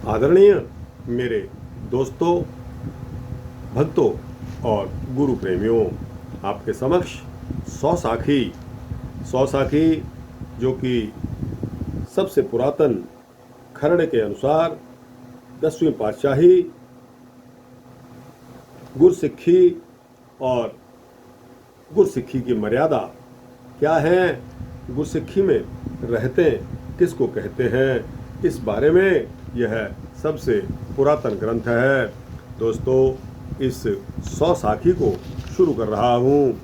आदरणीय मेरे दोस्तों, भक्तों और गुरु प्रेमियों, आपके समक्ष सौ साखी जो कि सबसे पुरातन खरड़े के अनुसार 10वीं पातशाही गुरसिक्खी और गुरसिक्खी की मर्यादा क्या है, गुरसिक्खी में रहते किसको कहते हैं, इस बारे में यह सबसे पुरातन ग्रंथ है। दोस्तों, इस 100 साखी को शुरू कर रहा हूँ।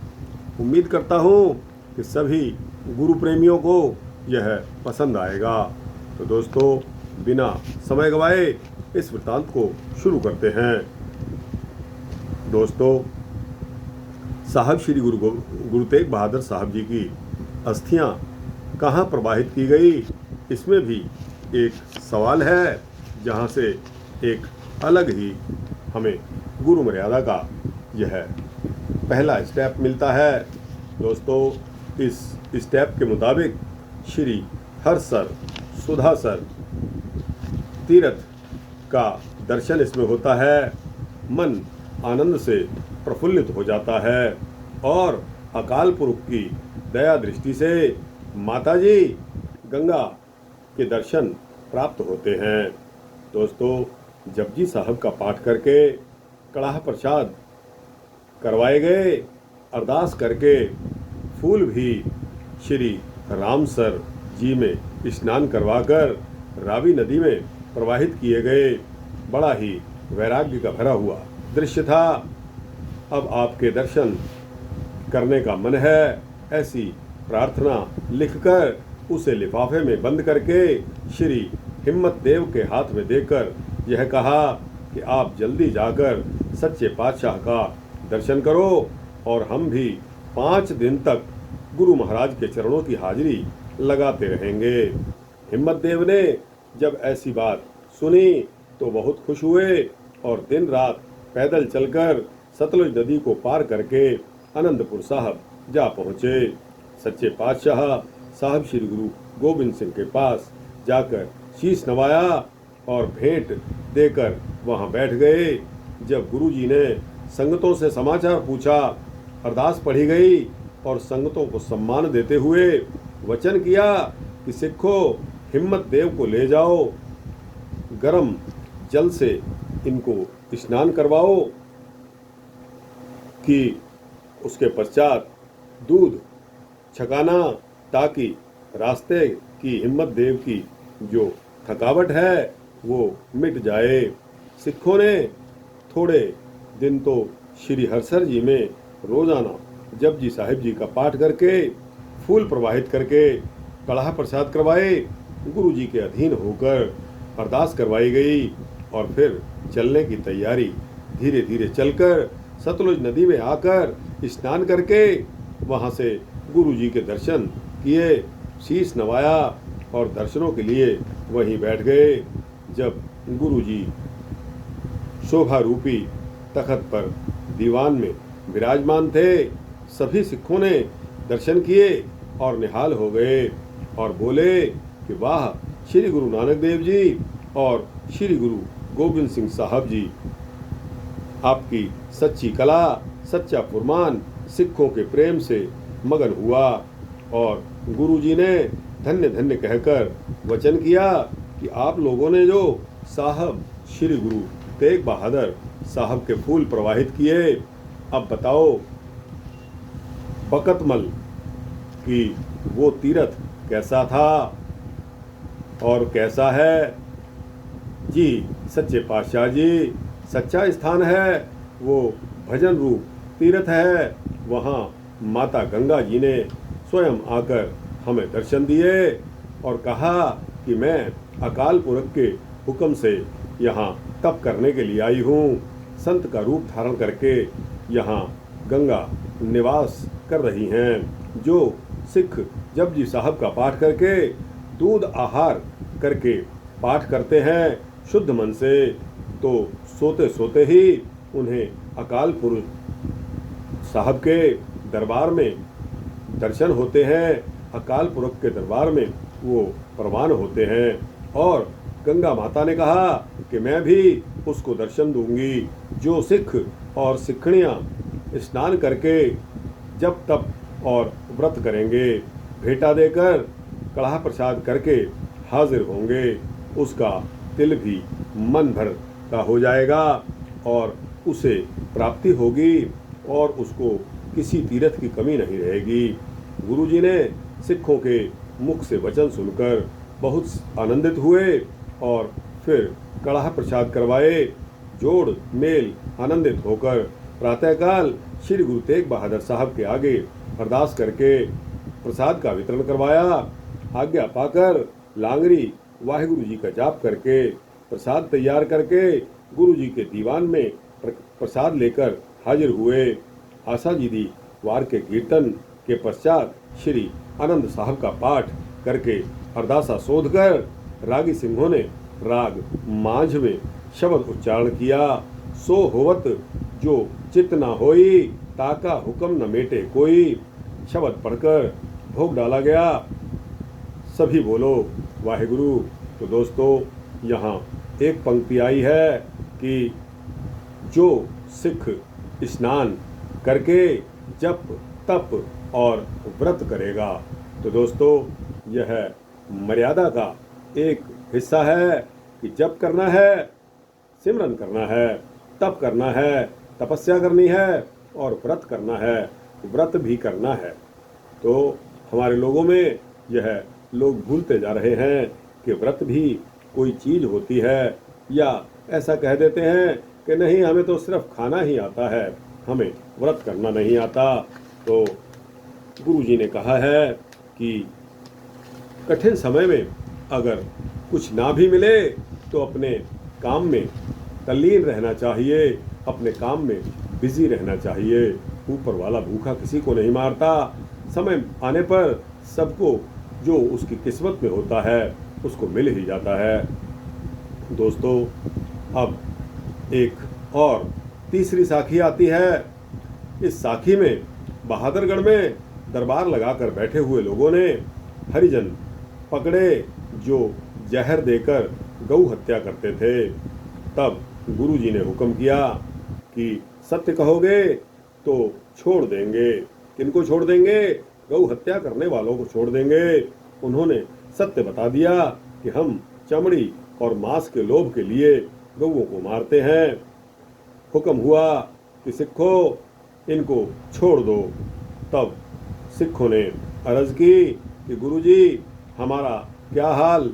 उम्मीद करता हूँ कि सभी गुरु प्रेमियों को यह पसंद आएगा। तो दोस्तों, बिना समय गवाए इस वृत्तांत को शुरू करते हैं। दोस्तों, साहब श्री गुरु तेग बहादुर साहब जी की अस्थियां कहाँ प्रवाहित की गई, इसमें भी एक सवाल है, जहाँ से एक अलग ही हमें गुरु मर्यादा का यह पहला स्टेप मिलता है। दोस्तों, इस स्टेप के मुताबिक श्री हरसर सुधासर तीर्थ का दर्शन इसमें होता है। मन आनंद से प्रफुल्लित हो जाता है और अकाल पुरुष की दया दृष्टि से माता जी गंगा के दर्शन प्राप्त होते हैं। दोस्तों, जपजी साहब का पाठ करके कड़ाह प्रसाद करवाए गए, अरदास करके फूल भी श्री रामसर जी में स्नान करवाकर रावी नदी में प्रवाहित किए गए। बड़ा ही वैराग्य का भरा हुआ दृश्य था। अब आपके दर्शन करने का मन है, ऐसी प्रार्थना लिखकर उसे लिफाफे में बंद करके श्री हिम्मत देव के हाथ में देकर यह कहा कि आप जल्दी जाकर सच्चे पातशाह का दर्शन करो और हम भी 5 दिन तक गुरु महाराज के चरणों की हाजिरी लगाते रहेंगे। हिम्मत देव ने जब ऐसी बात सुनी तो बहुत खुश हुए और दिन रात पैदल चलकर सतलुज नदी को पार करके आनंदपुर साहब जा पहुँचे। सच्चे पातशाह साहब श्री गुरु गोबिंद सिंह के पास जाकर शीश नवाया और भेंट देकर वहां बैठ गए। जब गुरुजी ने संगतों से समाचार पूछा, अरदास पढ़ी गई और संगतों को सम्मान देते हुए वचन किया कि सिखो, हिम्मत देव को ले जाओ, गरम जल से इनको स्नान करवाओ, कि उसके पश्चात दूध छकाना, ताकि रास्ते की हिम्मत देव की जो थकावट है वो मिट जाए। सिखों ने थोड़े दिन तो श्री हरसर जी में रोजाना जपजी साहिब जी का पाठ करके, फूल प्रवाहित करके कड़ाह प्रसाद करवाए, गुरु जी के अधीन होकर अरदास करवाई गई और फिर चलने की तैयारी। धीरे धीरे चलकर सतलुज नदी में आकर स्नान करके वहाँ से गुरु जी के दर्शन किए, शीश नवाया और दर्शनों के लिए वहीं बैठ गए। जब गुरु जी शोभा रूपी तखत पर दीवान में विराजमान थे, सभी सिखों ने दर्शन किए और निहाल हो गए और बोले कि वाह, श्री गुरु नानक देव जी और श्री गुरु गोबिंद सिंह साहब जी, आपकी सच्ची कला, सच्चा फुरमान सिखों के प्रेम से मगन हुआ। और गुरुजी ने धन्य धन्य कहकर वचन किया कि आप लोगों ने जो साहब श्री गुरु तेग बहादुर साहब के फूल प्रवाहित किए, अब बताओ बकतमल कि वो तीर्थ कैसा था और कैसा है। जी सच्चे पातशाह जी, सच्चा स्थान है, वो भजन रूप तीर्थ है। वहाँ माता गंगा जी ने स्वयं आकर हमें दर्शन दिए और कहा कि मैं अकाल पुरख के हुक्म से यहाँ तप करने के लिए आई हूँ। संत का रूप धारण करके यहाँ गंगा निवास कर रही हैं। जो सिख जपजी साहब का पाठ करके, दूध आहार करके पाठ करते हैं शुद्ध मन से, तो सोते सोते ही उन्हें अकाल पुरुष साहब के दरबार में दर्शन होते हैं। अकाल पुरख के दरबार में वो प्रवान होते हैं और गंगा माता ने कहा कि मैं भी उसको दर्शन दूंगी। जो सिख और सिखड़ियाँ स्नान करके जप तप और व्रत करेंगे, भेंटा देकर कड़ाह प्रसाद करके हाजिर होंगे, उसका तिल भी मन भर का हो जाएगा और उसे प्राप्ति होगी और उसको किसी तीर्थ की कमी नहीं रहेगी। गुरुजी ने सिखों के मुख से वचन सुनकर बहुत आनंदित हुए और फिर कड़ाह प्रसाद करवाए। जोड़ मेल आनंदित होकर प्रातःकाल श्री गुरु तेग बहादुर साहब के आगे अरदास करके प्रसाद का वितरण करवाया। आज्ञा पाकर लांगरी वाहिगुरु जी का जाप करके प्रसाद तैयार करके गुरु जी के दीवान में प्रसाद लेकर हाजिर हुए। आशा जी दी वार के कीर्तन के पश्चात श्री आनंद साहब का पाठ करके अरदासा सोध कर रागी सिंहों ने राग मांझ में शब्द उच्चारण किया। सो होवत जो चित न होई, ताका हुक्म न मेटे कोई। शब्द पढ़कर भोग डाला गया। सभी बोलो वाहिगुरु। तो दोस्तों, यहाँ एक पंक्ति आई है कि जो सिख स्नान करके जप तप और व्रत करेगा। तो दोस्तों, यह मर्यादा का एक हिस्सा है कि जप करना है, सिमरन करना है, तप करना है, तपस्या करनी है और व्रत करना है, व्रत भी करना है। तो हमारे लोगों में यह लोग भूलते जा रहे हैं कि व्रत भी कोई चीज़ होती है, या ऐसा कह देते हैं कि नहीं, हमें तो सिर्फ खाना ही आता है, हमें व्रत करना नहीं आता। तो गुरुजी ने कहा है कि कठिन समय में अगर कुछ ना भी मिले तो अपने काम में तल्लीन रहना चाहिए, अपने काम में बिजी रहना चाहिए। ऊपर वाला भूखा किसी को नहीं मारता। समय आने पर सबको जो उसकी किस्मत में होता है उसको मिल ही जाता है। दोस्तों, अब एक और तीसरी साखी आती है। इस साखी में बहादुरगढ़ में दरबार लगाकर बैठे हुए लोगों ने हरिजन पकड़े जो जहर देकर गौ हत्या करते थे। तब गुरुजी ने हुक्म किया कि सत्य कहोगे तो छोड़ देंगे। किनको छोड़ देंगे? गौ हत्या करने वालों को छोड़ देंगे। उन्होंने सत्य बता दिया कि हम चमड़ी और मांस के लोभ के लिए गौओं को मारते हैं। हुक्म हुआ कि सिखों इनको छोड़ दो। तब सिखों ने अर्ज की कि गुरुजी, हमारा क्या हाल,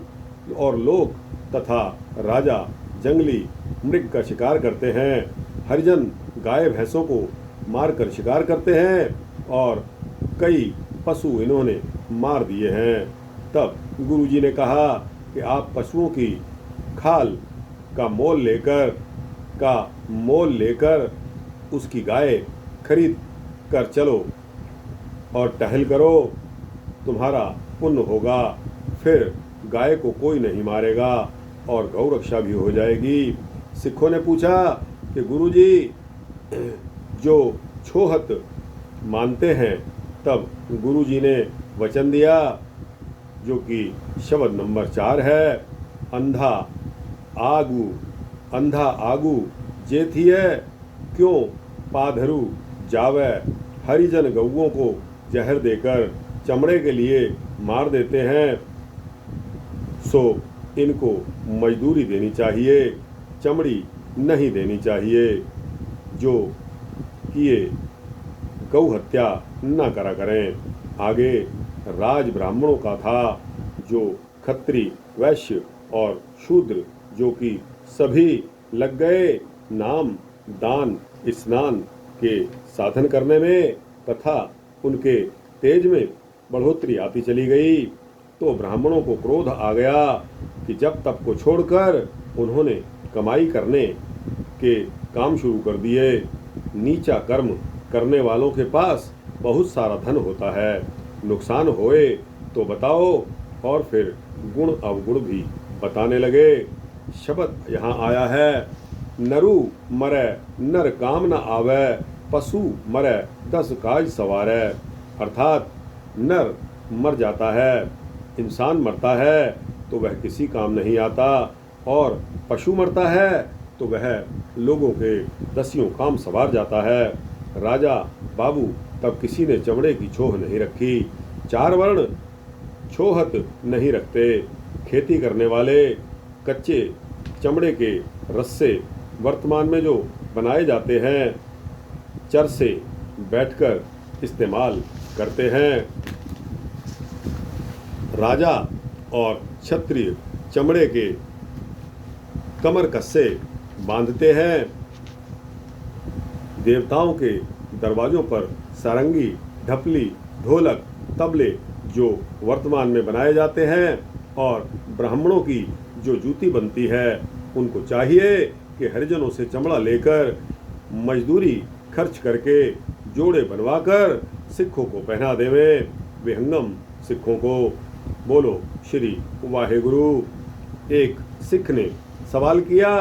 और लोग तथा राजा जंगली मृग का शिकार करते हैं, हरिजन गाय भैंसों को मारकर शिकार करते हैं और कई पशु इन्होंने मार दिए हैं। तब गुरुजी ने कहा कि आप पशुओं की खाल का मोल लेकर उसकी गाय खरीद कर चलो और टहल करो, तुम्हारा पुण्य होगा। फिर गाय को कोई नहीं मारेगा और गौ रक्षा भी हो जाएगी। सिखों ने पूछा कि गुरुजी, जो छोहत मानते हैं, तब गुरुजी ने वचन दिया जो कि शब्द नंबर 4 है। अंधा आगू जेथिए क्यों पाधरू जावे। हरिजन गौओं को जहर देकर चमड़े के लिए मार देते हैं, सो इनको मजदूरी देनी चाहिए, चमड़ी नहीं देनी चाहिए। जो किए गौ हत्या न करा करें। आगे राज ब्राह्मणों का था, जो खत्री वैश्य और शूद्र जो कि सभी लग गए नाम दान स्नान के साधन करने में, तथा उनके तेज में बढ़ोतरी आती चली गई। तो ब्राह्मणों को क्रोध आ गया कि जब तप को छोड़कर उन्होंने कमाई करने के काम शुरू कर दिए। नीचा कर्म करने वालों के पास बहुत सारा धन होता है, नुकसान होए तो बताओ, और फिर गुण अवगुण भी बताने लगे। शब्द यहाँ आया है, नरु मरे नर काम न आवे, पशु मरे 10 काज सवारे। अर्थात नर मर जाता है, इंसान मरता है तो वह किसी काम नहीं आता, और पशु मरता है तो वह लोगों के दसियों काम सवार जाता है। राजा बाबू तब किसी ने चमड़े की छोह नहीं रखी, 4 वर्ण छोहत नहीं रखते। खेती करने वाले कच्चे चमड़े के रस्से वर्तमान में जो बनाए जाते हैं चर से बैठकर इस्तेमाल करते हैं। राजा और क्षत्रिय चमड़े के कमर कस्से बांधते हैं। देवताओं के दरवाजों पर सारंगी, ढपली, ढोलक, तबले जो वर्तमान में बनाए जाते हैं और ब्राह्मणों की जो जूती बनती है, उनको चाहिए कि हरिजनों से चमड़ा लेकर मजदूरी खर्च करके जोड़े बनवाकर सिखों को पहना देवें। विहंगम सिखों को। बोलो श्री वाहेगुरु। एक सिख ने सवाल किया,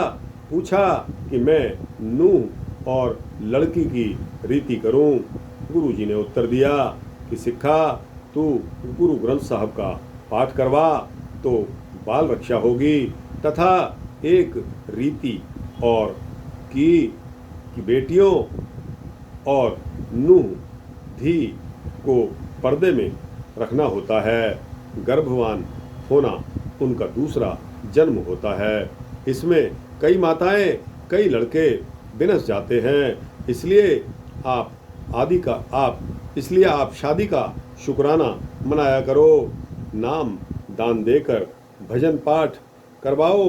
पूछा कि मैं नूह और लड़की की रीति करूं। गुरु जी ने उत्तर दिया कि सिखा, तू गुरु ग्रंथ साहब का पाठ करवा तो बाल रक्षा होगी, तथा एक रीति और कि बेटियों और नूह धी को पर्दे में रखना होता है। गर्भवान होना उनका दूसरा जन्म होता है। इसमें कई माताएं, कई लड़के बिनस जाते हैं। इसलिए आप शादी का शुक्राना मनाया करो। नाम दान देकर भजन पाठ करवाओ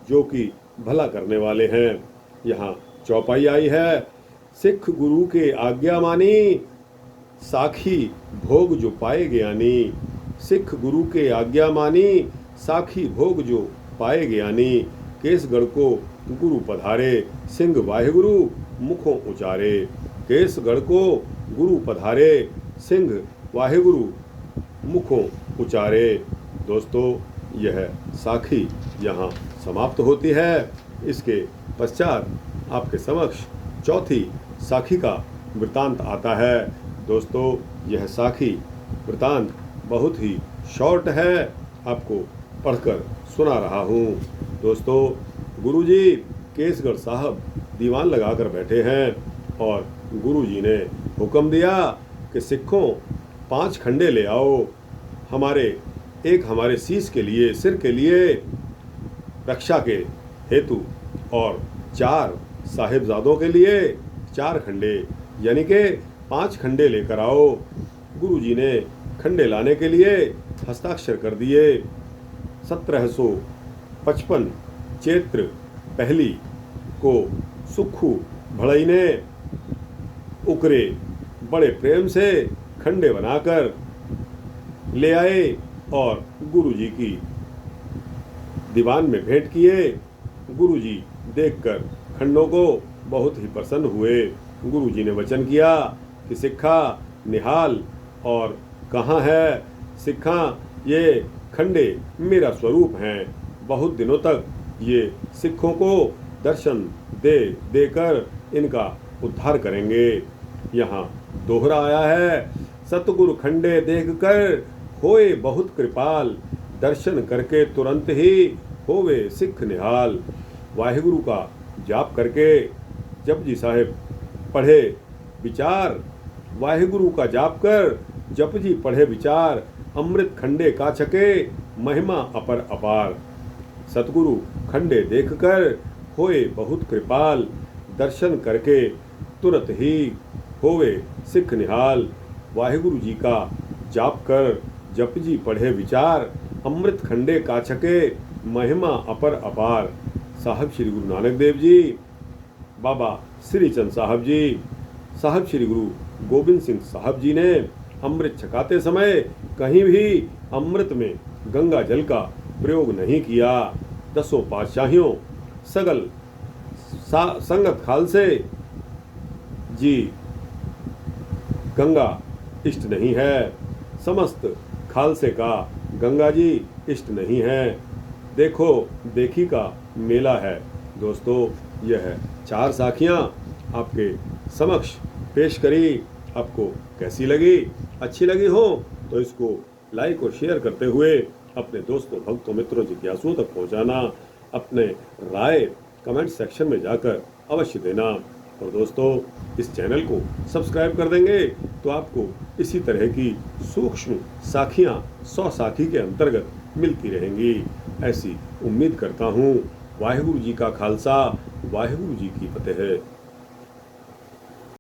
जो कि भला करने वाले हैं। यहाँ चौपाई आई है, सिख गुरु के आज्ञा मानी, साखी भोग जो पाए ज्ञानी। सिख गुरु के आज्ञा मानी, साखी भोग जो पाए ज्ञानी। केसगढ़ को गुरु पधारे, सिंह वाहेगुरु मुखों उचारे। केसगढ़ को गुरु पधारे, सिंह वाहेगुरु मुखों उचारे। दोस्तों, यह साखी यहाँ समाप्त होती है। इसके पश्चात आपके समक्ष चौथी साखी का वृतांत आता है। दोस्तों, यह साखी वृतांत बहुत ही शॉर्ट है, आपको पढ़कर सुना रहा हूँ। दोस्तों, गुरुजी केसगढ़ साहब दीवान लगाकर बैठे हैं और गुरुजी ने हुक्म दिया कि सिखों 5 खंडे ले आओ, हमारे शीश के लिए, सिर के लिए रक्षा के हेतु, और 4 साहिबजादों के लिए 4 खंडे, यानी कि 5 खंडे लेकर आओ। गुरुजी ने खंडे लाने के लिए हस्ताक्षर कर दिए। 1755 चैत्र पहली को सुक्खू भड़ई ने उकरे बड़े प्रेम से खंडे बनाकर ले आए और गुरुजी की दीवान में भेंट किए। गुरुजी देखकर खंडों को बहुत ही प्रसन्न हुए। गुरुजी ने वचन किया कि सिक्खा निहाल और कहाँ है। सिक्खा, ये खंडे मेरा स्वरूप हैं। बहुत दिनों तक ये सिखों को दर्शन देकर इनका उद्धार करेंगे। यहाँ दोहरा आया है, सतगुरु खंडे देख कर होए बहुत कृपाल, दर्शन करके तुरंत ही होवे सिख निहाल। वाहिगुरु का जाप करके जपजी साहिब पढ़े विचार, वाहिगुरु का जाप कर जपजी पढ़े विचार, अमृत खंडे का छके महिमा अपर अपार। सतगुरु खंडे देखकर होए बहुत कृपाल, दर्शन करके तुरंत ही होवे सिख निहाल। वाहिगुरु जी का जाप कर जपजी पढ़े विचार, अमृत खंडे का छके महिमा अपर अपार। साहब श्री गुरु नानक देव जी, बाबा श्री चंद साहब जी, साहब श्री गुरु गोबिंद सिंह साहब जी ने अमृत छकाते समय कहीं भी अमृत में गंगा जल का प्रयोग नहीं किया। 10 पातशाहियों सगल संगत खालसे जी गंगा इष्ट नहीं है, समस्त खालसे का गंगा जी इष्ट नहीं है। देखो देखी का मेला है। दोस्तों, यह 4 साखियाँ आपके समक्ष पेश करी। आपको कैसी लगी? अच्छी लगी हो तो इसको लाइक और शेयर करते हुए अपने दोस्तों, भक्तों, मित्रों, जिज्ञासुओं तक पहुंचाना। अपने राय कमेंट सेक्शन में जाकर अवश्य देना। और दोस्तों, इस चैनल को सब्सक्राइब कर देंगे तो आपको इसी तरह की सूक्ष्म साखियाँ 100 साखी के अंतर्गत मिलती रहेंगी, ऐसी उम्मीद करता हूँ। वाहिगुरु जी का खालसा, वाहिगुरु जी की फतेह।